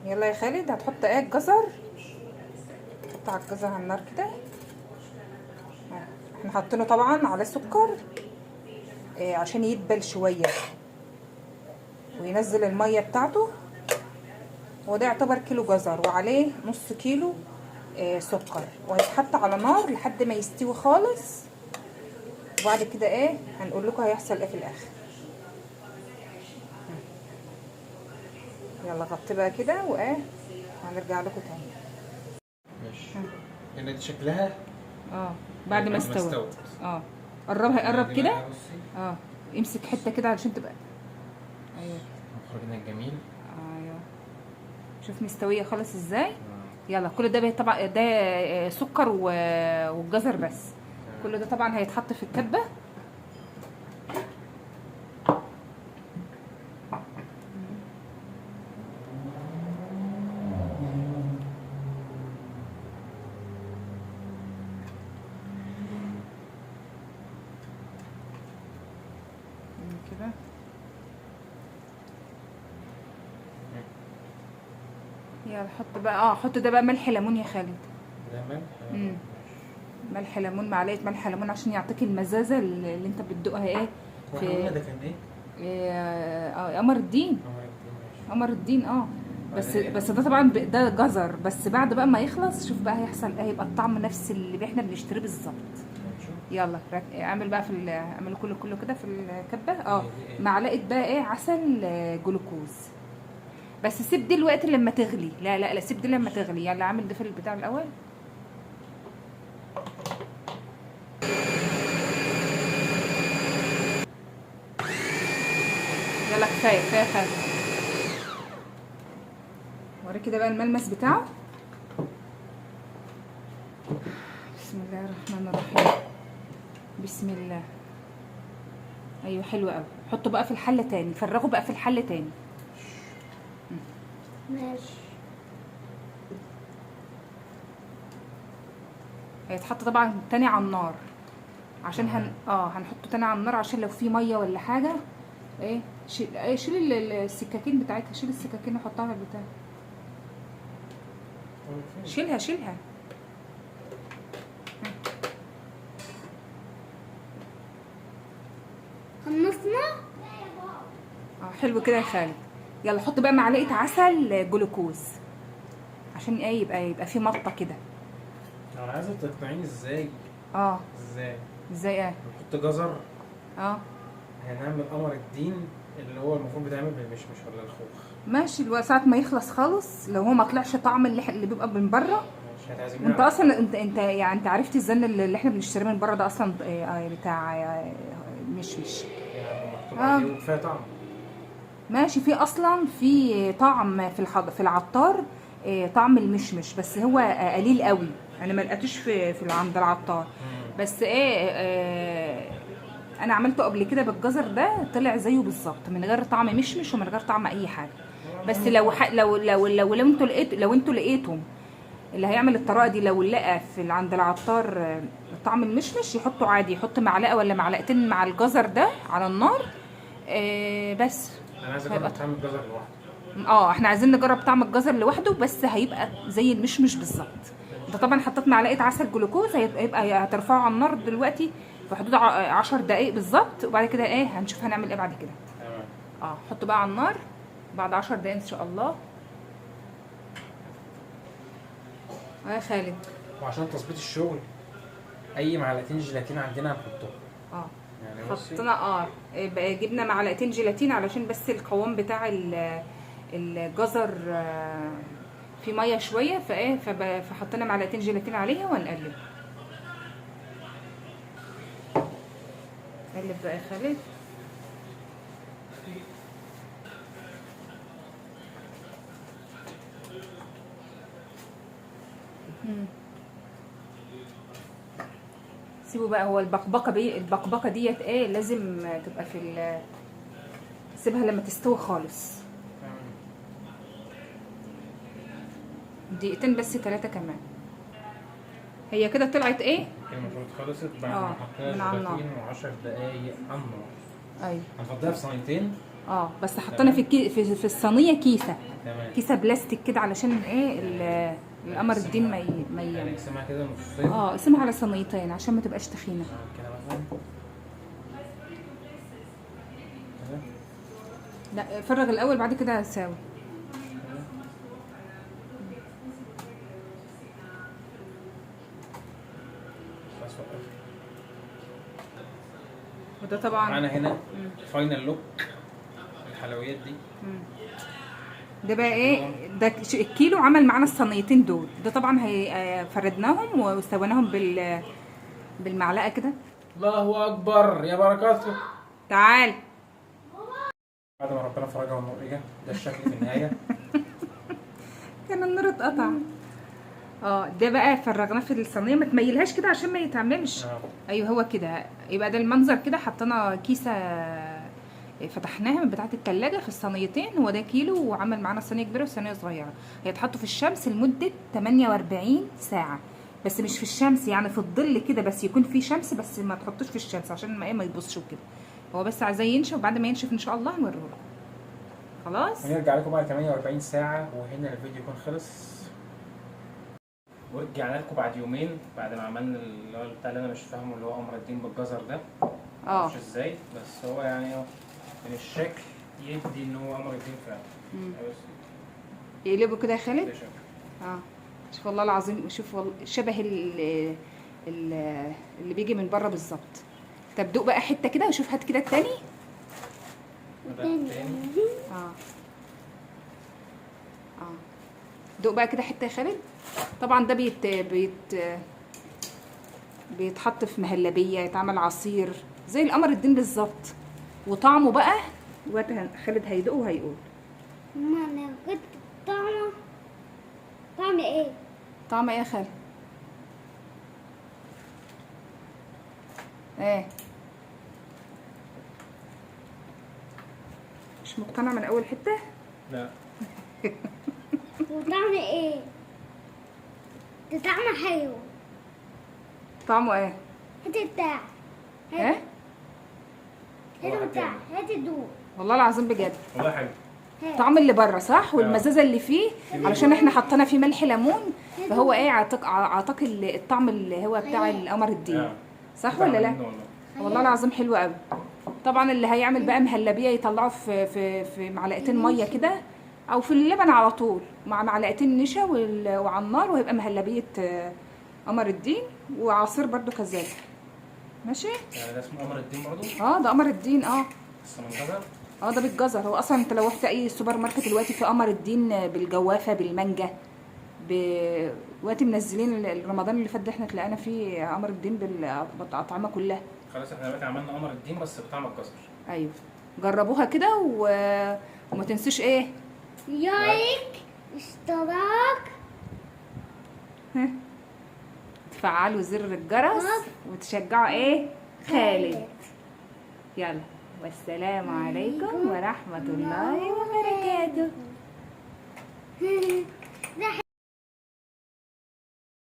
يلا يا خالد هتحط ايه الجزر. حط على الجزر على النار كده. احنا حاطينه طبعا على سكر عشان يدبل شويه وينزل الميه بتاعته. هو ده يعتبر كيلو جزر وعليه نص كيلو سكر، وهيتحط على نار لحد ما يستوي خالص. وبعد كده ايه هنقول لكم هيحصل ايه في الاخر. يلا غطي بقى كده وايه هنرجع لكم تاني. ماشي. هنا دي شكلها بعد ما استوت. قربها قرب كده. امسك حته كده علشان تبقى. ايوه مخرجنا الجميل. ايوه شوف مستويه خالص ازاي. يلا كل ده طبعا ده سكر والجزر بس. كل ده طبعا هيتحط في الكبه. كده يلا حط بقى حط ده بقى ملح ليمون يا خالد. ده ملح. ملح ليمون، معلقه ملح ليمون عشان يعطيك المزازه اللي انت بتدوقها ايه. في ده كان ايه؟ قمر الدين. قمر الدين بس ده طبعا ده جزر. بس بعد بقى ما يخلص شوف بقى هيحصل ايه. يبقى الطعم نفس اللي احنا بنشتريه بالظبط. يلا اعمل بقى اعمل كله كده في الكبه. معلقه بقى ايه عسل جلوكوز. بس سيب دي الوقت لما تغلي. لا سيب دي لما تغلي. يلا عامل ده في البتاع الاول. يلا كفايه خالص. وري كده بقى الملمس بتاعه. بسم الله الرحمن الرحيم. بسم الله. ايوه حلو قوي. حطه بقى في الحله تاني. فرغه بقى في الحله تاني. ماشي. هيتحط طبعا تاني على النار عشان هنحطه تاني على النار عشان لو في ميه ولا حاجه. ايه شيل السكاكين بتاعتها. شيل السكاكين وحطها في البتاع. شيلها. خلصنا. حلو كده يا خالد. يلا حط بقى معلقه عسل جلوكوز عشان ايه يبقى في مطه كده. انا عايزه تقنعيني ازاي. ازاي ايه نحط جزر. هنعمل قمر الدين اللي هو المفروض بيتعمل بالمشمش ولا الخوخ. ماشي. ساعة ما يخلص خالص لو هو ما طلعش طعم اللي بيبقى من بره. مش هتعزمني انت اصلا انت يعني انت عرفت الزن اللي احنا بنشتريه من بره ده اصلا بتاع مشمش. يعني مكتوب عليه وكفايه طعم. ماشي. في اصلا في طعم في العطار طعم المشمش بس هو قليل قوي. انا ما لقيتوش في عند العطار. بس انا عملته قبل كده بالجزر ده طلع زيه بالظبط من غير طعم مشمش ومن غير طعم اي حاجه. بس لو انتوا لقيتم اللي هيعمل الطريقه دي لو لقى عند العطار طعم المشمش يحطه عادي. يحط معلقه ولا معلقتين مع الجزر ده على النار. بس انا عايز اجرب طعم الجزر لوحده. احنا عايزين نجرب طعم الجزر لوحده بس هيبقى زي المشمش بالظبط. انت طبعا حطيت معلقه عسل جلوكوز. هيبقى هترفعه على النار دلوقتي في حدود 10 دقايق بالظبط. وبعد كده هنشوف هنعمل ايه بعد كده. تمام. حطه بقى على النار بعد 10 دقايق ان شاء الله. يا خالد وعشان تظبيط الشغل اي معلقتين جيلاتين عندنا هنحطهم. يعني حطينا جبنا معلقتين جيلاتين علشان بس القوام بتاع الجزر في ميه شويه فحطينا معلقتين جيلاتين عليها وهنقلب. قلب بقى يا خالد. سيبه بقى. هو البقبقه ديت لازم تبقى سيبها لما تستوي خالص. دقيقتين بس 3 كمان. هي كده طلعت المفروض خلصت بعد ما حطينا جيلاتين و10 دقايق على النار. ايوه هنفضيها في صينيتين بس حطينا في الصينيه كيسه، تمام. كيسه بلاستيك كده علشان ايه القمر الدين ما يعني نقسمها كده نصين. اقسمها على صينيتين عشان ما تبقاش تخينه. كده مثلا كده. لا فرغ الاول بعد كده ساوي. بس وقف. وده طبعا معانا هنا فاينل لوك الحلويات دي. ده بقى ايه، ده الكيلو عمل معانا الصينيتين دول. ده طبعا فردناهم وسويناهم بالمعلقه كده. الله اكبر يا بركاته. تعال. بعد ما ربنا فرجها والنور اجى، ده الشكل في النهايه. كان النور اتقطع. ده بقى فرغناه في الصينيه، ما تميلهاش كده عشان ما يتعملش. ايوه هو كده يبقى ده المنظر كده. حطينا كيسه فتحناها من بتاعه التلاجة في الصينيتين. هو ده كيلو وعمل معانا صينيه كبيره وصينيه صغيره. هيتحطوا في الشمس لمده 48 ساعه، بس مش في الشمس يعني في الظل كده، بس يكون في شمس، بس ما تحطوش في الشمس عشان ما يبصش وكده. هو بس عايزاه ينشف، وبعد ما ينشف ان شاء الله هنوريه لكم. خلاص ونرجع لكم بعد 48 ساعه وهنا الفيديو يكون خلص. ورجعنا لكم بعد يومين بعد ما عملنا اللي هو بتاع اللي انا مش فاهمه، اللي هو قمر الدين بالجزر ده. معرفش ازاي، بس هو يعني من الشكل يدي ان هو قمر الدين فعلا. يقلبه كده يا خالد. ده شكل. شوف والله العظيم، شوف والله شبه اللي بيجي من بره بالظبط. طب دوق بقى حته كده وشوف، هات كده التاني. دوق بقى كده حته يا خالد. طبعا ده بيتحط في مهلبيه، يتعمل عصير زي القمر الدين بالظبط. وطعمه بقى خالد هيدوق وهيقول. ماما انا كنت طعم ايه؟ طعم ايه يا خالد؟ ايه مش مقتنع من اول حته؟ لا. وطعم ايه؟ ده طعمه حلو. طعمه ايه؟ هات بتاع. ايه؟ هات بتاع، هات الدوق. والله العظيم بجد والله حلو. طعم اللي بره صح، والمزازه اللي فيه علشان احنا حطينا فيه ملح ليمون، فهو ايه عطاك الطعم اللي هو بتاع القمر الدين. صح ولا لا؟ والله العظيم حلو قوي. طبعا اللي هيعمل بقى مهلبيه يطلعه في معلقتين ميه كده، او في اللبن على طول مع معلقتين نشا وعلى النار، وهيبقى مهلبيه قمر الدين. وعصير برده كذلك. ماشي. يعني ده اسمه قمر الدين برضه؟ ده قمر الدين. بس من جزر؟ ده بالجزر. هو اصلا انت لو رحت اي سوبر ماركت دلوقتي في قمر الدين بالجوافه بالمانجا دلوقتي منزلين رمضان اللي فات ده، احنا طلعنا فيه قمر الدين بالاطعمه كلها. خلاص احنا دلوقتي عملنا قمر الدين بس بطعم الجزر. ايوه جربوها كده وما تنسوش ايه، لايك، اشتراك، تفعلوا زر الجرس وتشجعوا ايه خالد. يلا والسلام عليكم ورحمة الله وبركاته.